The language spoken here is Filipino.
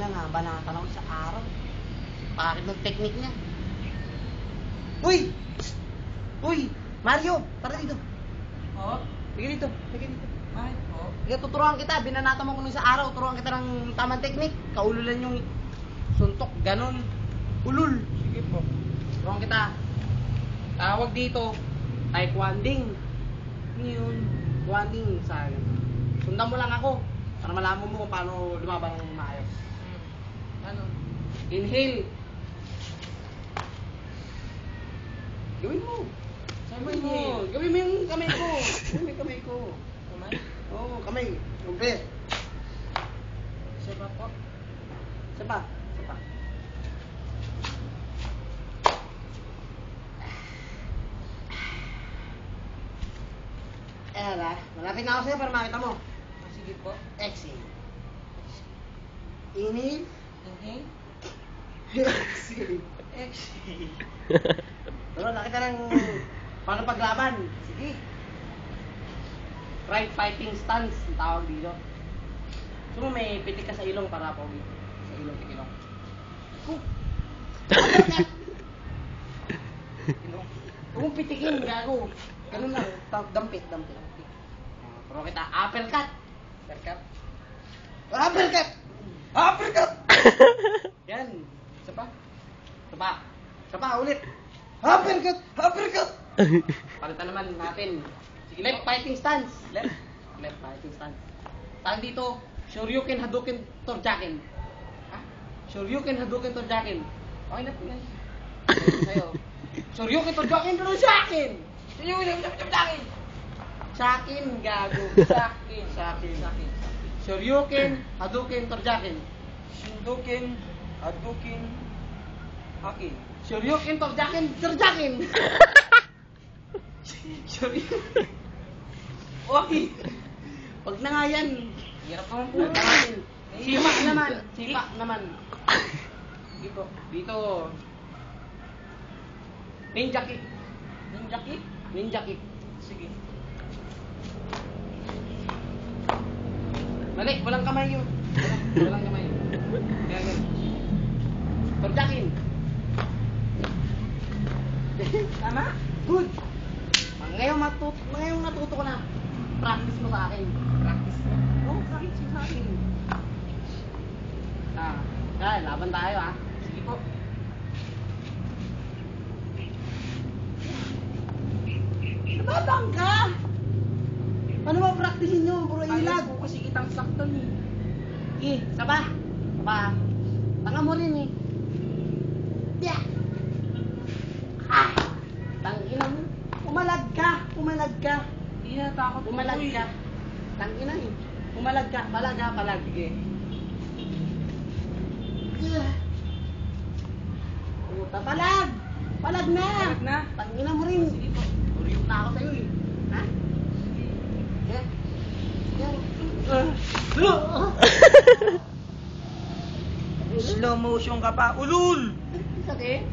ina nga, banatan ako sa araw. Bakit ng technique niya? Uy! Uy! Mario! Tara dito. Oo? Bigyan dito. Bigyan dito. Bakit po? Bigyan, tuturuan kita. Binanatan mo ko nung sa araw. Turuan kita ng tamang technique. Kaululan yung suntok. Ganon. Ulul. Sige po. Turuan kita. Tawag dito. Taekwonding. Ngayon. Taekwonding sa akin. Sundan mo lang ako. Para malaman mo kung paano lumaban ng maayos. Ano? Inhale. Gawin mo. Saan mo Gawin mo. inhale? Gawin mo yung kamay ko. Gawin mo yung kamay ko. Kamay? Oo, kamay. Umpit. Isa pa po? Isa pa. Isa pa. Ayan na. Malapit na ako sa'yo para makita mo. Sige po. Exhale. Inhale. Inhale. Exhale. Exhale. Pero nakita ng paano paglaban. Sige. Right fighting stance ang tawag dito. So may pitik ka sa ilong para pogi. Sa ilong, ilong. Cool. Ilong. Huwag mong pitikin, gago. Ganun lang. Dampit. Pero kita, uppercut. Uppercut. Uppercut! Uppercut! Yan. Isa pa. Isa pa. Isa pa, ulit. Uppercut! Uppercut! Palitan naman natin. Sige, left fighting stance. Left fighting stance. Tawag dito, Shoryuken Hadouken Torjaken. Ha? Shoryuken Hadouken Torjaken. Okay na po yan. Sa'yo. Shoryuken Torjaken pero sa akin! Shoryuken Torjaken! Sa akin, gago. Sa akin. Sa akin. Shoryuken Hadouken Torjaken. Shindoken. Hadouken. Akin. Shoryuken Torjaken. Shoryuken. Okay. Pag na nga yan. Hirap naman po. Sipak naman. Dito. Dito. Ninja kick. Ninja kick. Ninja kick. Sige. Mali, walang kamay yun. Walang kamay. Yan. Torjakin. Tama? Good. Ngayon natuto ko na. Practice mo sa akin. Practice mo. Oo, practice mo sa akin. Kaya, laban tayo ah. Sige po. Nababang ka! Ano ba practicein nyo? Puro Ilag ilag. po kasi kitang saktan eh. Saba. Tanga mo rin eh. Yeah. Tangina mo. Pumalag ka. Hindi na takot po Pumalag eh. ka. Tangina eh. Pumalag ka. Palag. Sige. Puta, palag. Palag na. Palag na? Tangina mo rin. Sige po. Uriyot na ako sa'yo eh. Ha? Yeah. Slow motion ka pa. Ulul! Sakit?